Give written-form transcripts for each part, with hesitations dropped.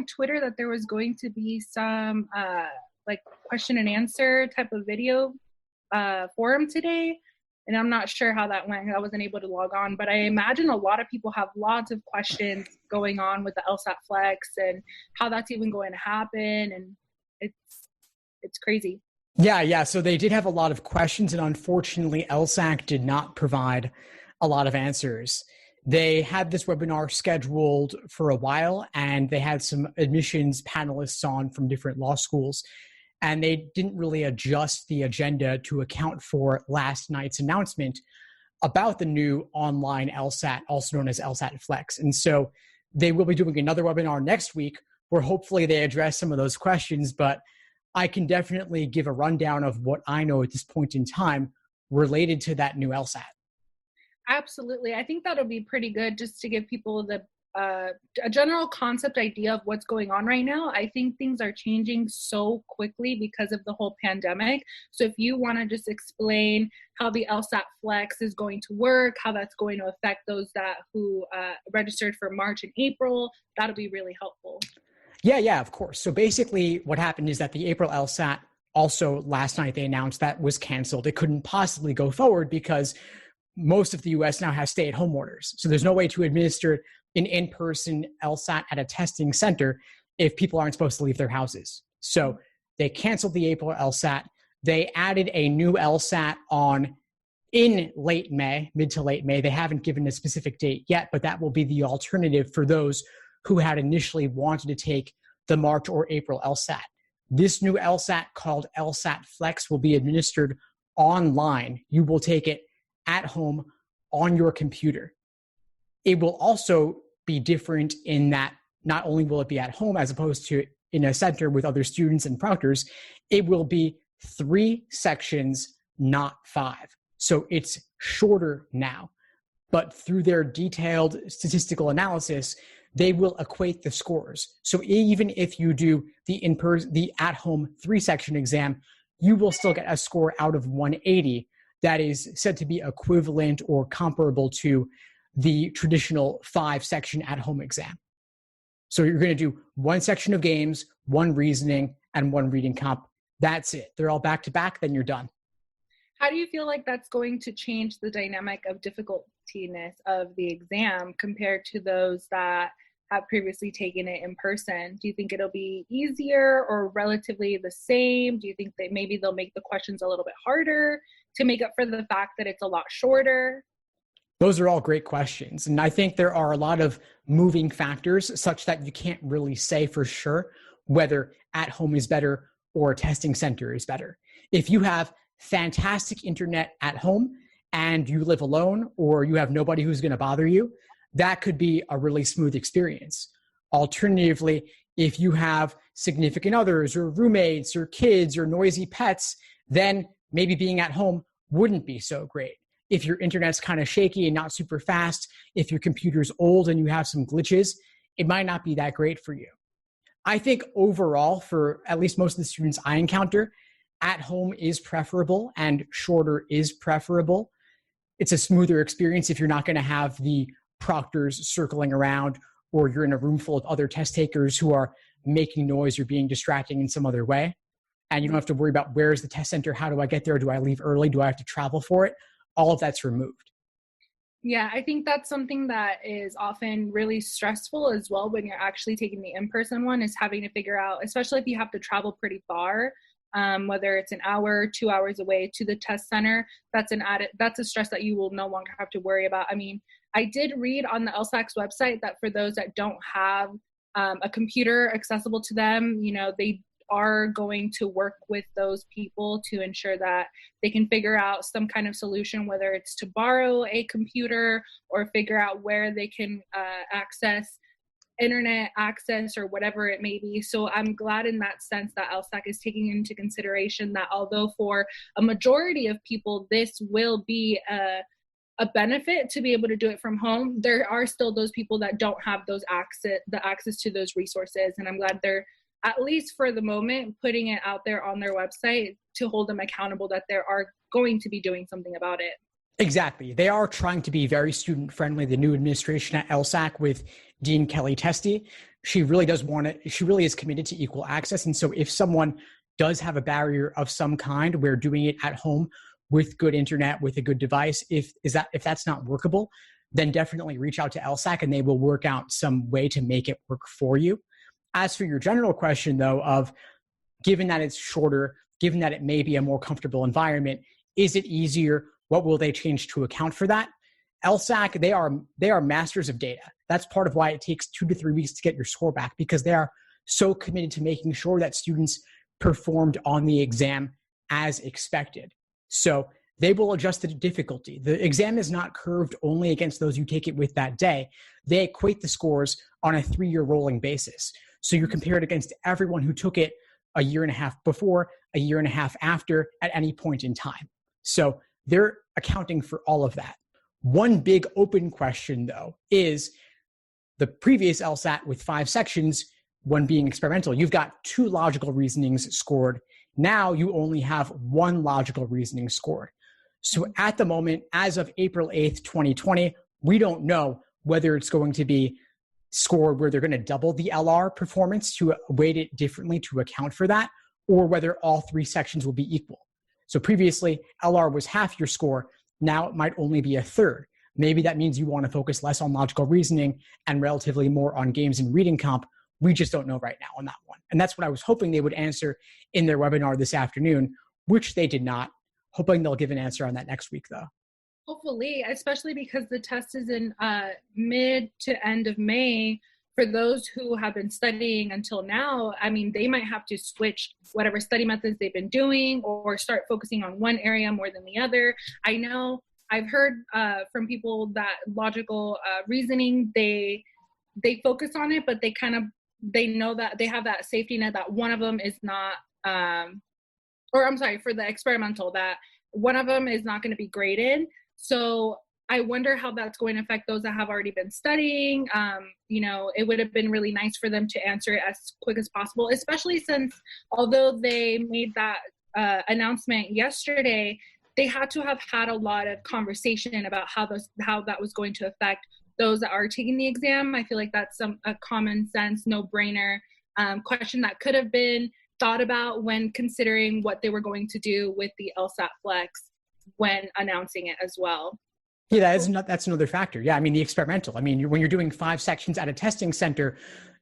on Twitter that there was going to be some like question and answer type of video forum today. And I'm not sure how that went. I wasn't able to log on, but I imagine a lot of people have lots of questions going on with the LSAT-Flex and how that's even going to happen. And it's crazy. Yeah. So they did have a lot of questions, and unfortunately, LSAC did not provide a lot of answers. They had this webinar scheduled for a while, and they had some admissions panelists on from different law schools, and they didn't really adjust the agenda to account for last night's announcement about the new online LSAT, also known as LSAT-Flex. And so they will be doing another webinar next week where hopefully they address some of those questions, but I can definitely give a rundown of what I know at this point in time related to that new LSAT. Absolutely. I think that'll be pretty good just to give people a general concept idea of what's going on right now. I think things are changing so quickly because of the whole pandemic. So if you want to just explain how the LSAT-Flex is going to work, how that's going to affect those who registered for March and April, that'll be really helpful. Yeah, of course. So basically what happened is that the April LSAT, also last night they announced that was canceled. It couldn't possibly go forward because most of the US now has stay-at-home orders. So there's no way to administer an in-person LSAT at a testing center if people aren't supposed to leave their houses. So they canceled the April LSAT. They added a new LSAT in late May, mid to late May. They haven't given a specific date yet, but that will be the alternative for those who had initially wanted to take the March or April LSAT. This new LSAT called LSAT-Flex will be administered online. You will take it at home on your computer. It will also be different in that not only will it be at home as opposed to in a center with other students and proctors, it will be 3 sections, not 5. So it's shorter now. But through their detailed statistical analysis, they will equate the scores. So even if you do the at-home 3-section exam, you will still get a score out of 180 that is said to be equivalent or comparable to the traditional 5-section at-home exam. So you're going to do 1 section of games, 1 reasoning, and 1 reading comp. That's it. They're all back-to-back, then you're done. How do you feel like that's going to change the dynamic of difficultiness of the exam compared to those that have previously taken it in person? Do you think it'll be easier or relatively the same? Do you think that maybe they'll make the questions a little bit harder to make up for the fact that it's a lot shorter? Those are all great questions. And I think there are a lot of moving factors such that you can't really say for sure whether at home is better or a testing center is better. If you have fantastic internet at home and you live alone or you have nobody who's going to bother you, that could be a really smooth experience. Alternatively, if you have significant others or roommates or kids or noisy pets, then maybe being at home wouldn't be so great. If your internet's kind of shaky and not super fast, if your computer's old and you have some glitches, it might not be that great for you. I think overall, for at least most of the students I encounter, at home is preferable and shorter is preferable. It's a smoother experience if you're not going to have the proctors circling around or you're in a room full of other test takers who are making noise or being distracting in some other way. And you don't have to worry about where's the test center, how do I get there, do I leave early, do I have to travel for it? All of that's removed. Yeah, I think that's something that is often really stressful as well when you're actually taking the in-person one, is having to figure out, especially if you have to travel pretty far, whether it's an hour, 2 hours away to the test center, that's a stress that you will no longer have to worry about. I mean, I did read on the LSAC's website that for those that don't have a computer accessible to them, they are going to work with those people to ensure that they can figure out some kind of solution, whether it's to borrow a computer or figure out where they can access internet access or whatever it may be. So I'm glad in that sense that LSAC is taking into consideration that although for a majority of people, this will be a benefit to be able to do it from home, there are still those people that don't have the access to those resources. And I'm glad they're, at least for the moment, putting it out there on their website to hold them accountable that they are going to be doing something about it. Exactly. They are trying to be very student-friendly, the new administration at LSAC with Dean Kelly Testy. she really does want it. She really is committed to equal access. And so if someone does have a barrier of some kind where doing it at home with good internet, with a good device, if that's not workable, then definitely reach out to LSAC and they will work out some way to make it work for you. As for your general question, though, of given that it's shorter, given that it may be a more comfortable environment, is it easier? What will they change to account for that? LSAC, they are masters of data. That's part of why it takes 2 to 3 weeks to get your score back, because they are so committed to making sure that students performed on the exam as expected. So they will adjust the difficulty. The exam is not curved only against those you take it with that day. They equate the scores on a 3-year rolling basis. So you're compared against everyone who took it a year and a half before, a year and a half after, at any point in time. So they're accounting for all of that. One big open question, though, is the previous LSAT with 5 sections, one being experimental. You've got 2 logical reasonings scored. Now you only have 1 logical reasoning scored. So at the moment, as of April 8th, 2020, we don't know whether it's going to be scored where they're going to double the LR performance to weight it differently to account for that, or whether all 3 sections will be equal. So previously, LR was half your score. Now it might only be a third. Maybe that means you want to focus less on logical reasoning and relatively more on games and reading comp. We just don't know right now on that one. And that's what I was hoping they would answer in their webinar this afternoon, which they did not. Hoping they'll give an answer on that next week, though. Hopefully, especially because the test is in mid to end of May. For those who have been studying until now, I mean, they might have to switch whatever study methods they've been doing or start focusing on one area more than the other. I know I've heard from people that logical reasoning, they focus on it, but they know that they have that safety net that one of them is not, for the experimental, that one of them is not going to be graded. So I wonder how that's going to affect those that have already been studying. It would have been really nice for them to answer it as quick as possible, especially since although they made that announcement yesterday, they had to have had a lot of conversation about how that was going to affect those that are taking the exam. I feel like that's a common sense, no-brainer question that could have been thought about when considering what they were going to do with the LSAT-Flex when announcing it as well. Yeah, that's another factor. Yeah, I mean, the experimental. I mean, when you're doing 5 sections at a testing center,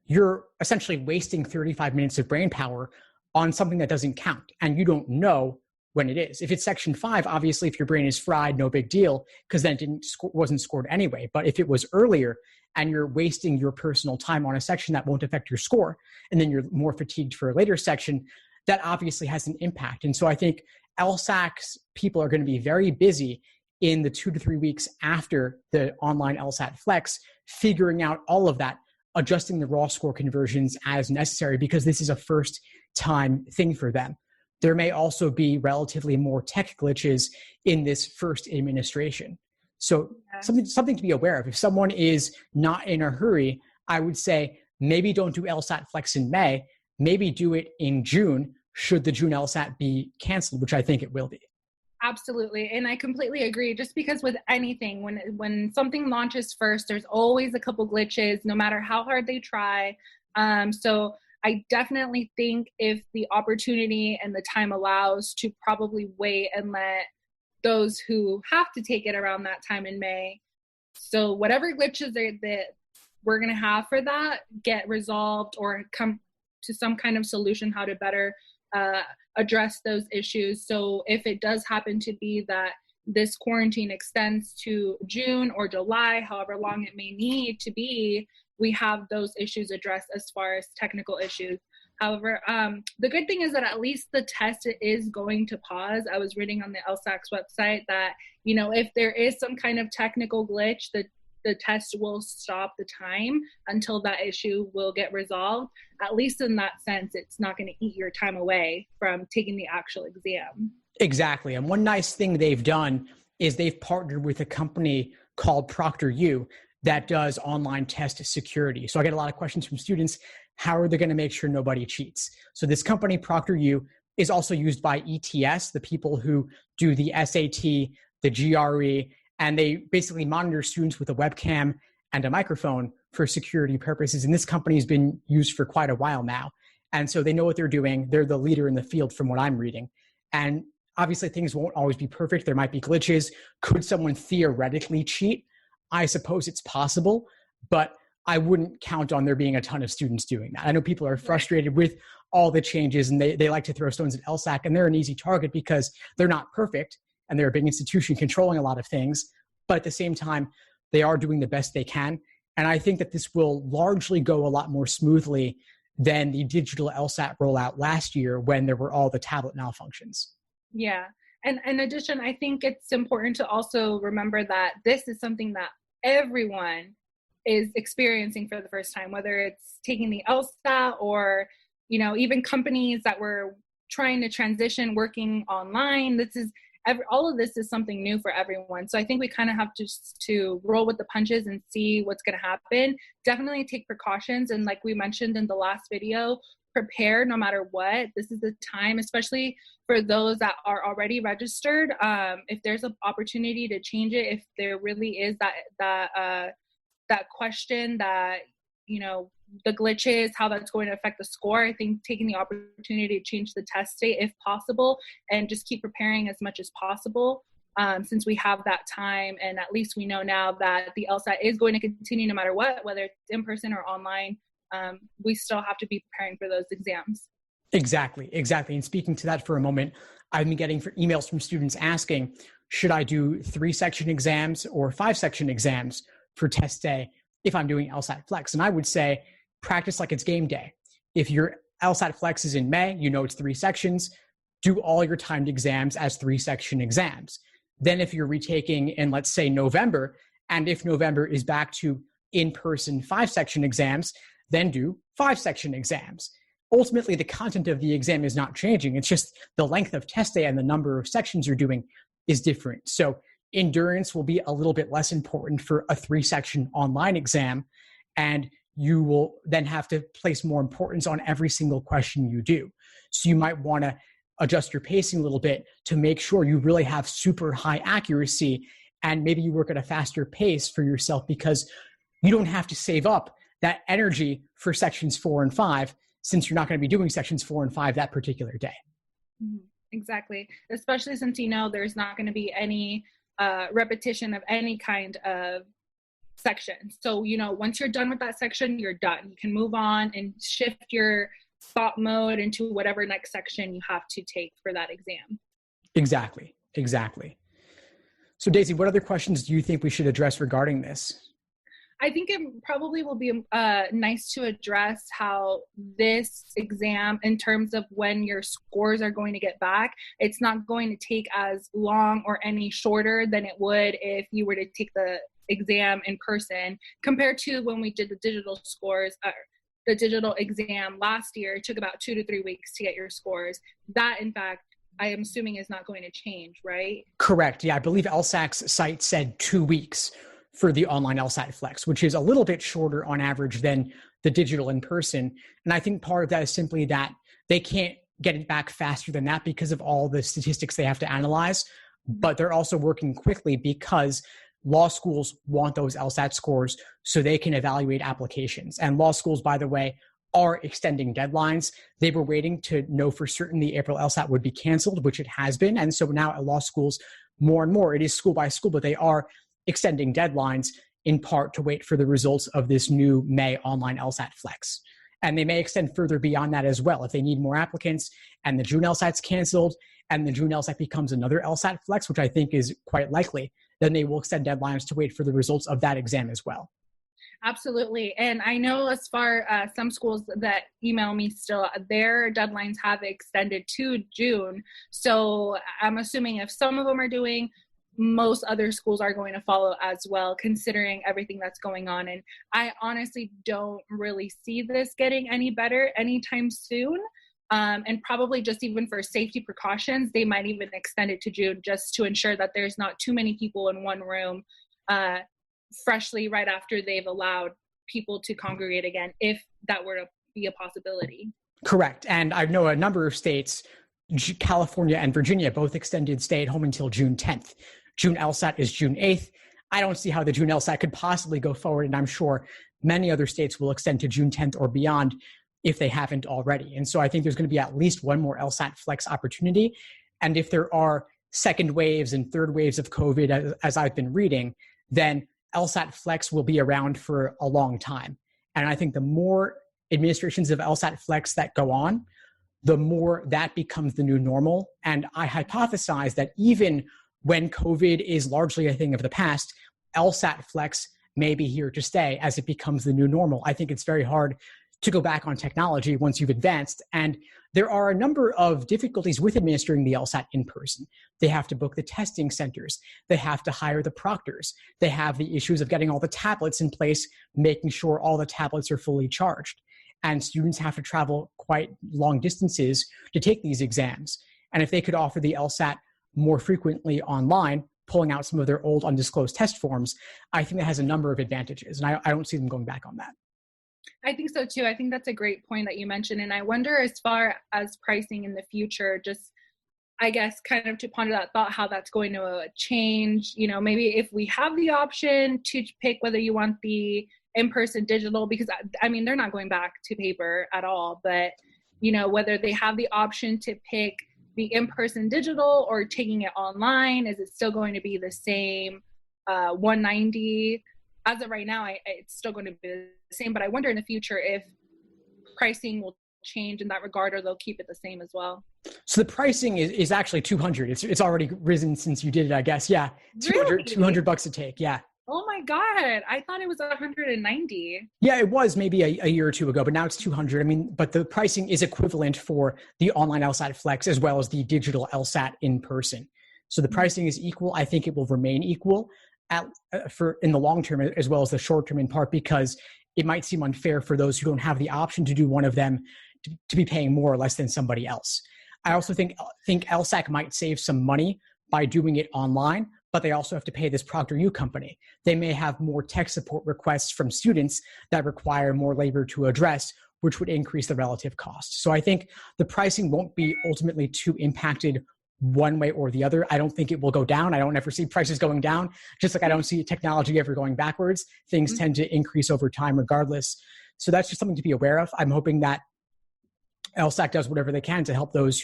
you're essentially wasting 35 minutes of brain power on something that doesn't count, and you don't know when it is. If it's section 5, obviously, if your brain is fried, no big deal, because then it wasn't scored anyway. But if it was earlier and you're wasting your personal time on a section that won't affect your score, and then you're more fatigued for a later section, that obviously has an impact. And so I think LSAC's people are going to be very busy in the 2 to 3 weeks after the online LSAT-Flex, figuring out all of that, adjusting the raw score conversions as necessary, because this is a first-time thing for them. There may also be relatively more tech glitches in this first administration. So something to be aware of. If someone is not in a hurry, I would say maybe don't do LSAT-Flex in May, maybe do it in June, should the June LSAT be canceled, which I think it will be. Absolutely. And I completely agree. Just because with anything, when something launches first, there's always a couple glitches, no matter how hard they try. So I definitely think if the opportunity and the time allows, to probably wait and let those who have to take it around that time in May. So whatever glitches that we're going to have for that get resolved, or come to some kind of solution how to better address those issues. So if it does happen to be that this quarantine extends to June or July, however long it may need to be, we have those issues addressed as far as technical issues. However, the good thing is that at least the test is going to pause. I was reading on the LSAC's website that, if there is some kind of technical glitch, the test will stop the time until that issue will get resolved. At least in that sense, it's not going to eat your time away from taking the actual exam. Exactly. And one nice thing they've done is they've partnered with a company called ProctorU that does online test security. So I get a lot of questions from students. How are they going to make sure nobody cheats? So this company, ProctorU, is also used by ETS, the people who do the SAT, the GRE, and they basically monitor students with a webcam and a microphone for security purposes. And this company has been used for quite a while now. And so they know what they're doing. They're the leader in the field from what I'm reading. And obviously things won't always be perfect. There might be glitches. Could someone theoretically cheat? I suppose it's possible, but I wouldn't count on there being a ton of students doing that. I know people are frustrated with all the changes and they like to throw stones at LSAC, and they're an easy target because they're not perfect and they're a big institution controlling a lot of things. But at the same time, they are doing the best they can. And I think that this will largely go a lot more smoothly than the digital LSAT rollout last year when there were all the tablet malfunctions. Yeah. And in addition, I think it's important to also remember that this is something that everyone is experiencing for the first time, whether it's taking the LSAT or, even companies that were trying to transition working online. All of this is something new for everyone. So I think we kind of have to roll with the punches and see what's going to happen. Definitely take precautions. And like we mentioned in the last video, prepare no matter what. This is the time, especially for those that are already registered. If there's an opportunity to change it, if there really is that question that, the glitches, how that's going to affect the score, I think taking the opportunity to change the test date if possible and just keep preparing as much as possible since we have that time. And at least we know now that the LSAT is going to continue no matter what, whether it's in person or online. We still have to be preparing for those exams. Exactly. And speaking to that for a moment, I've been getting emails from students asking, should I do 3-section exams or 5-section exams for test day if I'm doing LSAT-Flex? And I would say practice like it's game day. If your LSAT-Flex is in May, it's 3 sections, do all your timed exams as 3-section exams. Then if you're retaking in, let's say, November, and if November is back to in-person 5-section exams, then do 5-section exams. Ultimately, the content of the exam is not changing. It's just the length of test day and the number of sections you're doing is different. So endurance will be a little bit less important for a 3-section online exam, and you will then have to place more importance on every single question you do. So you might want to adjust your pacing a little bit to make sure you really have super high accuracy, and maybe you work at a faster pace for yourself because you don't have to save up that energy for sections 4 and 5 since you're not going to be doing sections 4 and 5 that particular day. Exactly. Especially since, there's not going to be any repetition of any kind of section. So, once you're done with that section, you're done. You can move on and shift your thought mode into whatever next section you have to take for that exam. Exactly. So Daisy, what other questions do you think we should address regarding this? I think it probably will be nice to address how this exam, in terms of when your scores are going to get back, it's not going to take as long or any shorter than it would if you were to take the exam in person compared to when we did the digital scores. The digital exam last year, it took about 2 to 3 weeks to get your scores. That, in fact, I am assuming is not going to change, right? Correct. Yeah, I believe LSAC's site said 2 weeks for the online LSAT-Flex, which is a little bit shorter on average than the digital in person. And I think part of that is simply that they can't get it back faster than that because of all the statistics they have to analyze. But they're also working quickly because law schools want those LSAT scores so they can evaluate applications. And law schools, by the way, are extending deadlines. They were waiting to know for certain the April LSAT would be canceled, which it has been. And so now at law schools, more and more, it is school by school, but they are extending deadlines in part to wait for the results of this new May online LSAT-Flex. And they may extend further beyond that as well. If they need more applicants and the June LSAT's canceled and the June LSAT becomes another LSAT-Flex, which I think is quite likely, then they will extend deadlines to wait for the results of that exam as well. Absolutely. And I know as far as some schools that email me still, their deadlines have extended to June. So I'm assuming if some of them are doing, most other schools are going to follow as well, considering everything that's going on. And I honestly don't really see this getting any better anytime soon. And probably just even for safety precautions, they might even extend it to June just to ensure that there's not too many people in one room freshly right after they've allowed people to congregate again, if that were to be a possibility. Correct. And I know a number of states, California and Virginia, both extended stay at home until June 10th. June LSAT is June 8th. I don't see how the June LSAT could possibly go forward, and I'm sure many other states will extend to June 10th or beyond if they haven't already. And so I think there's going to be at least one more LSAT-Flex opportunity. And if there are second waves and third waves of COVID, as I've been reading, then LSAT-Flex will be around for a long time. And I think the more administrations of LSAT-Flex that go on, the more that becomes the new normal. And I hypothesize that even when COVID is largely a thing of the past, LSAT-Flex may be here to stay as it becomes the new normal. I think it's very hard to go back on technology once you've advanced. And there are a number of difficulties with administering the LSAT in person. They have to book the testing centers. They have to hire the proctors. They have the issues of getting all the tablets in place, making sure all the tablets are fully charged. And students have to travel quite long distances to take these exams. And if they could offer the LSAT more frequently online, pulling out some of their old undisclosed test forms, I think that has a number of advantages. And I don't see them going back on that. I think so too. I think that's a great point that you mentioned. And I wonder, as far as pricing in the future, just, I guess, kind of to ponder that thought, how that's going to change. You know, maybe if we have the option to pick whether you want the in-person digital, because I mean, they're not going back to paper at all, but, you know, whether they have the option to pick the in-person digital or taking it online, is it still going to be the same 190? As of right now, it's still going to be the same, but I wonder in the future if pricing will change in that regard, or they'll keep it the same as well. So the pricing is actually $200. It's already risen since you did it, I guess. Yeah. Really? $200 to take. Yeah. Oh my God. I thought it was 190. Yeah, it was maybe a year or two ago, but now it's 200. I mean, but the pricing is equivalent for the online LSAT-Flex as well as the digital LSAT in person. So the pricing is equal. I think it will remain equal for in the long term as well as the short term, in part because it might seem unfair for those who don't have the option to do one of them to be paying more or less than somebody else. I also think LSAC might save some money by doing it online, but they also have to pay this ProctorU company. They may have more tech support requests from students that require more labor to address, which would increase the relative cost. So I think the pricing won't be ultimately too impacted one way or the other. I don't think it will go down. I don't ever see prices going down, just like I don't see technology ever going backwards. Things tend to increase over time regardless. So that's just something to be aware of. I'm hoping that LSAC does whatever they can to help those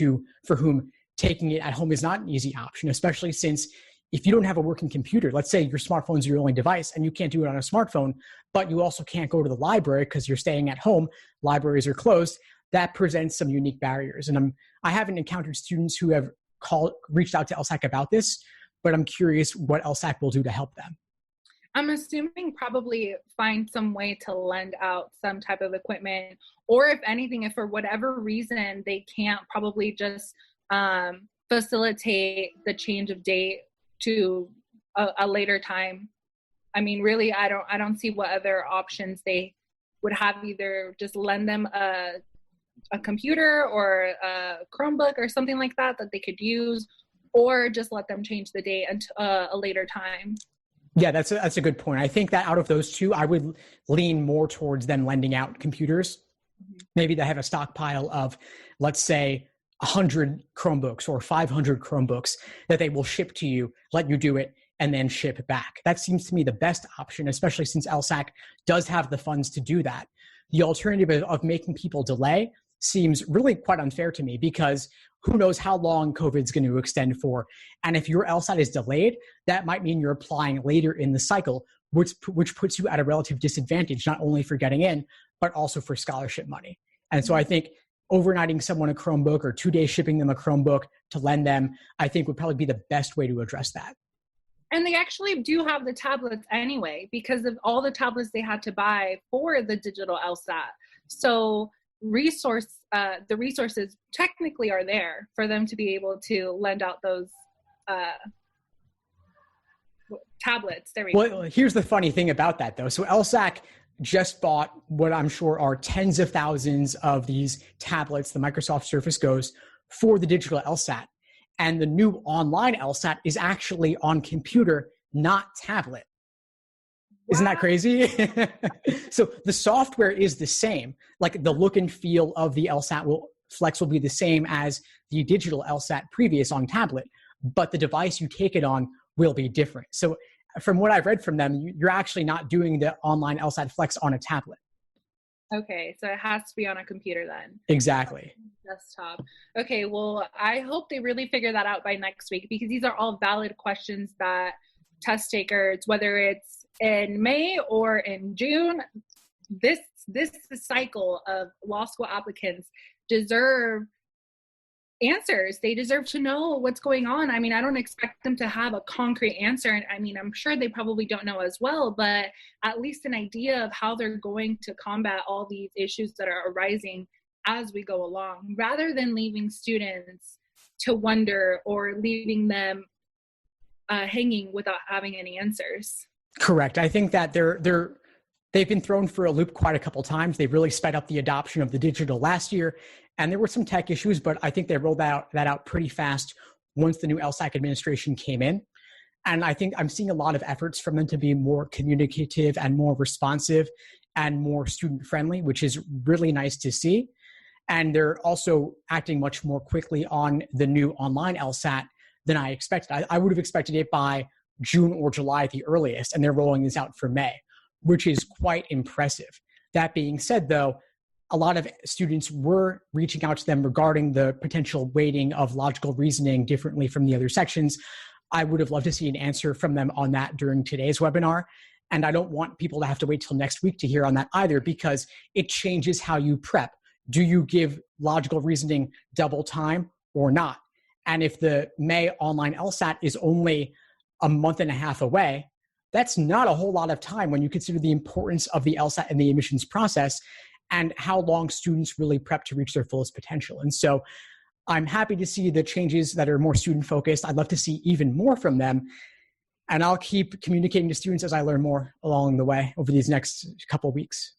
for whom taking it at home is not an easy option, especially since if you don't have a working computer, let's say your smartphone is your only device and you can't do it on a smartphone, but you also can't go to the library because you're staying at home, libraries are closed, that presents some unique barriers. And I haven't encountered students who have reached out to LSAC about this, but I'm curious what LSAC will do to help them. I'm assuming probably find some way to lend out some type of equipment, or if anything, if for whatever reason they can't probably just facilitate the change of date to a later time. I mean, really, I don't see what other options they would have, either just lend them a computer or a Chromebook or something like that they could use, or just let them change the date until a later time. Yeah, that's a good point. I think that out of those two, I would lean more towards them lending out computers. Mm-hmm. Maybe they have a stockpile of, let's say, 100 Chromebooks or 500 Chromebooks that they will ship to you, let you do it, and then ship back. That seems to me the best option, especially since LSAC does have the funds to do that. The alternative of making people delay seems really quite unfair to me, because who knows how long COVID's going to extend for. And if your LSAT is delayed, that might mean you're applying later in the cycle, which puts you at a relative disadvantage, not only for getting in, but also for scholarship money. And so I think overnighting someone a Chromebook or 2 days shipping them a Chromebook to lend them, I think would probably be the best way to address that. And they actually do have the tablets anyway, because of all the tablets they had to buy for the digital LSAT. So the resources technically are there for them to be able to lend out those tablets. There we go. Well, here's the funny thing about that, though. So LSAC just bought what I'm sure are tens of thousands of these tablets, the Microsoft Surface Go's, for the digital LSAT. And the new online LSAT is actually on computer, not tablet. Wow. Isn't that crazy? So the software is the same. Like the look and feel of the LSAT Flex will be the same as the digital LSAT previous on tablet, but the device you take it on will be different. So from what I've read from them, you're actually not doing the online LSAT-Flex on a tablet. Okay, so it has to be on a computer then. Exactly. Desktop. Okay, well, I hope they really figure that out by next week, because these are all valid questions that test takers, whether it's in May or in June, this cycle of law school applicants deserve answers. They deserve to know what's going on. I mean, I don't expect them to have a concrete answer. And I mean, I'm sure they probably don't know as well, but at least an idea of how they're going to combat all these issues that are arising as we go along, rather than leaving students to wonder or leaving them hanging without having any answers. Correct. I think that they've been thrown for a loop quite a couple times. They've really sped up the adoption of the digital last year, and there were some tech issues, but I think they rolled that out pretty fast once the new LSAC administration came in. And I think I'm seeing a lot of efforts from them to be more communicative and more responsive and more student-friendly, which is really nice to see. And they're also acting much more quickly on the new online LSAT than I expected. I would have expected it by June or July at the earliest, and they're rolling this out for May, which is quite impressive. That being said, though, a lot of students were reaching out to them regarding the potential weighting of logical reasoning differently from the other sections. I would have loved to see an answer from them on that during today's webinar. And I don't want people to have to wait till next week to hear on that either, because it changes how you prep. Do you give logical reasoning double time or not? And if the May online LSAT is only a month and a half away, that's not a whole lot of time when you consider the importance of the LSAT and the admissions process and how long students really prep to reach their fullest potential. And so I'm happy to see the changes that are more student focused. I'd love to see even more from them. And I'll keep communicating to students as I learn more along the way over these next couple of weeks.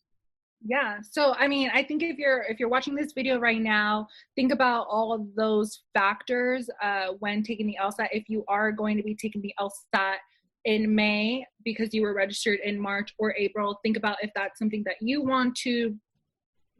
Yeah. So, I mean, I think if you're watching this video right now, think about all of those factors when taking the LSAT. If you are going to be taking the LSAT in May because you were registered in March or April, think about if that's something that you want to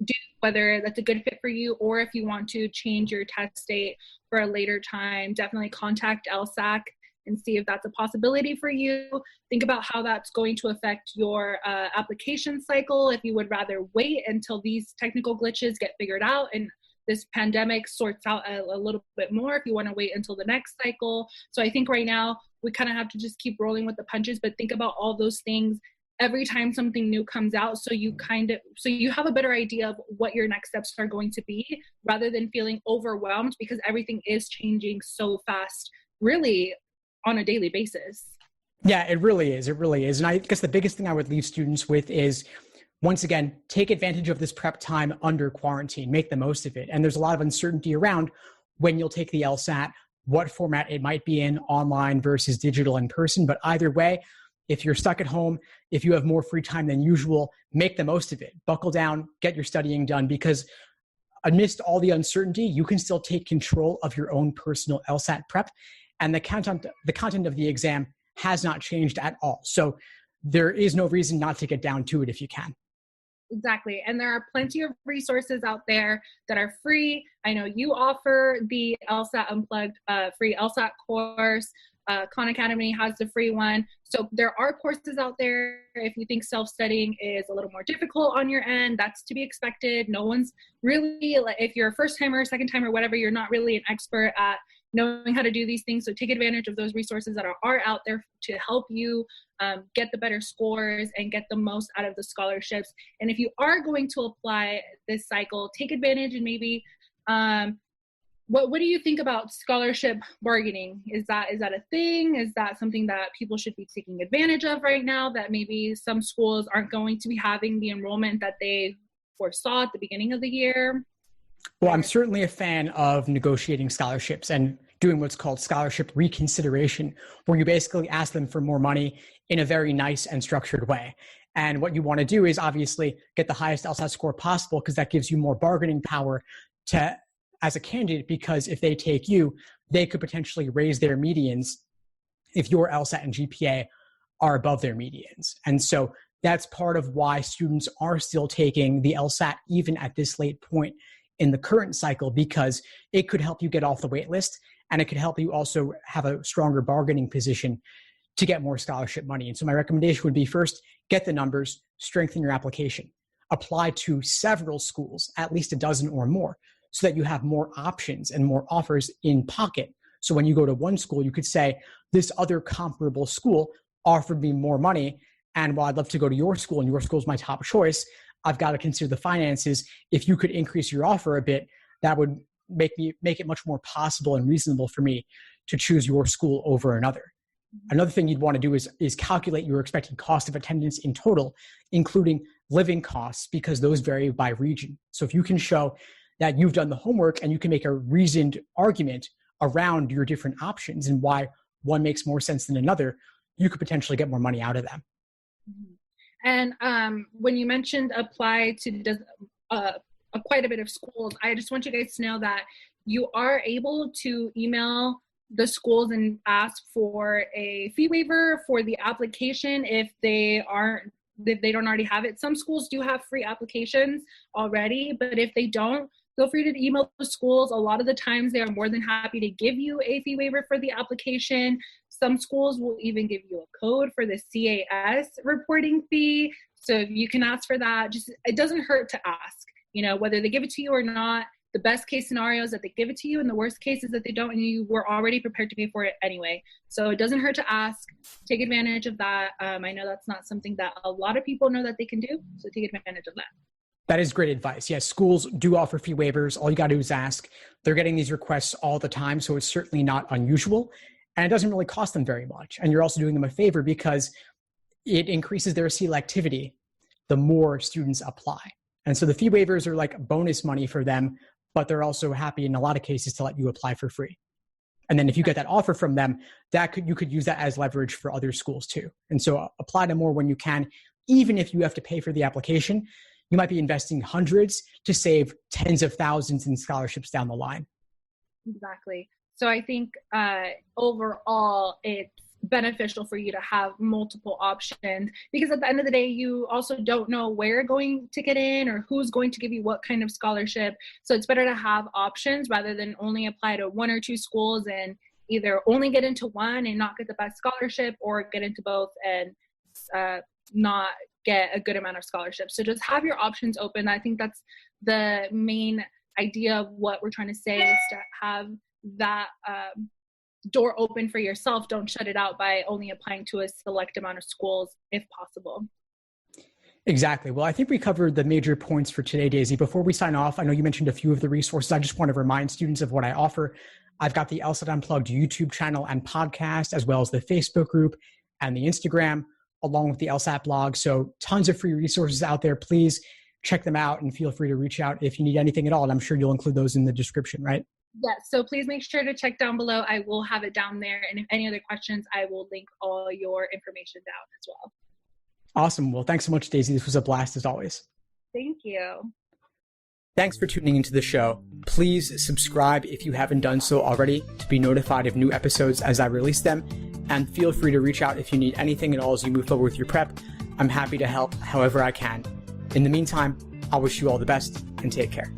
do, whether that's a good fit for you, or if you want to change your test date for a later time. Definitely contact LSAC and see if that's a possibility for you. Think about how that's going to affect your application cycle, if you would rather wait until these technical glitches get figured out and this pandemic sorts out a little bit more, if you want to wait until the next cycle. So I think right now we kind of have to just keep rolling with the punches, but think about all those things every time something new comes out, so you have a better idea of what your next steps are going to be, rather than feeling overwhelmed because everything is changing so fast, really on a daily basis. Yeah, it really is. It really is. And I guess the biggest thing I would leave students with is, once again, take advantage of this prep time under quarantine, make the most of it. And there's a lot of uncertainty around when you'll take the LSAT, what format it might be in, online versus digital in person. But either way, if you're stuck at home, if you have more free time than usual, make the most of it. Buckle down, get your studying done, because amidst all the uncertainty, you can still take control of your own personal LSAT prep. And the content of the exam has not changed at all. So there is no reason not to get down to it if you can. Exactly. And there are plenty of resources out there that are free. I know you offer the LSAT Unplugged free LSAT course. Khan Academy has the free one. So there are courses out there. If you think self-studying is a little more difficult on your end, that's to be expected. No one's really, if you're a first timer, second timer, whatever, you're not really an expert at knowing how to do these things. So take advantage of those resources that are out there to help you get the better scores and get the most out of the scholarships. And if you are going to apply this cycle, take advantage and maybe what do you think about scholarship bargaining? Is that a thing? Is that something that people should be taking advantage of right now, that maybe some schools aren't going to be having the enrollment that they foresaw at the beginning of the year? Well, I'm certainly a fan of negotiating scholarships and doing what's called scholarship reconsideration, where you basically ask them for more money in a very nice and structured way. And what you want to do is obviously get the highest LSAT score possible, because that gives you more bargaining power as a candidate, because if they take you, they could potentially raise their medians if your LSAT and GPA are above their medians. And so that's part of why students are still taking the LSAT even at this late point in the current cycle, because it could help you get off the wait list, and it could help you also have a stronger bargaining position to get more scholarship money. And so my recommendation would be, first, get the numbers, strengthen your application, apply to several schools, at least a dozen or more, so that you have more options and more offers in pocket. So when you go to one school, you could say, this other comparable school offered me more money, and while I'd love to go to your school and your school is my top choice, I've got to consider the finances. If you could increase your offer a bit, that would make it much more possible and reasonable for me to choose your school over another. Another thing you'd want to do is calculate your expected cost of attendance in total, including living costs, because those vary by region. So if you can show that you've done the homework and you can make a reasoned argument around your different options and why one makes more sense than another, you could potentially get more money out of them. And when you mentioned apply to quite a bit of schools, I just want you guys to know that you are able to email the schools and ask for a fee waiver for the application if they don't already have it. Some schools do have free applications already, but if they don't, feel free to email the schools. A lot of the times they are more than happy to give you a fee waiver for the application. Some schools will even give you a code for the CAS reporting fee. So you can ask for that. It doesn't hurt to ask, whether they give it to you or not. The best case scenario is that they give it to you, and the worst case is that they don't, and you were already prepared to pay for it anyway. So it doesn't hurt to ask. Take advantage of that. I know that's not something that a lot of people know that they can do, so take advantage of that. That is great advice. Yes, schools do offer fee waivers. All you got to do is ask. They're getting these requests all the time, so it's certainly not unusual, and it doesn't really cost them very much. And you're also doing them a favor because it increases their selectivity the more students apply. And so the fee waivers are like bonus money for them, but they're also happy in a lot of cases to let you apply for free. And then if you get that offer from them, you could use that as leverage for other schools too. And so apply to more when you can, even if you have to pay for the application. You might be investing hundreds to save tens of thousands in scholarships down the line. Exactly. So I think overall, it's beneficial for you to have multiple options, because at the end of the day, you also don't know where you're going to get in or who's going to give you what kind of scholarship. So it's better to have options rather than only apply to one or two schools and either only get into one and not get the best scholarship, or get into both and not get a good amount of scholarships. So just have your options open. I think that's the main idea of what we're trying to say, is to have that door open for yourself. Don't shut it out by only applying to a select amount of schools if possible. Exactly. Well, I think we covered the major points for today, Daisy. Before we sign off, I know you mentioned a few of the resources. I just want to remind students of what I offer. I've got the LSAT Unplugged YouTube channel and podcast, as well as the Facebook group and the Instagram, along with the LSAT blog. So tons of free resources out there. Please check them out and feel free to reach out if you need anything at all. And I'm sure you'll include those in the description, right? Yes. So please make sure to check down below. I will have it down there. And if any other questions, I will link all your information down as well. Awesome. Well, thanks so much, Daisy. This was a blast as always. Thank you. Thanks for tuning into the show. Please subscribe if you haven't done so already to be notified of new episodes as I release them. And feel free to reach out if you need anything at all as you move forward with your prep. I'm happy to help however I can. In the meantime, I wish you all the best and take care.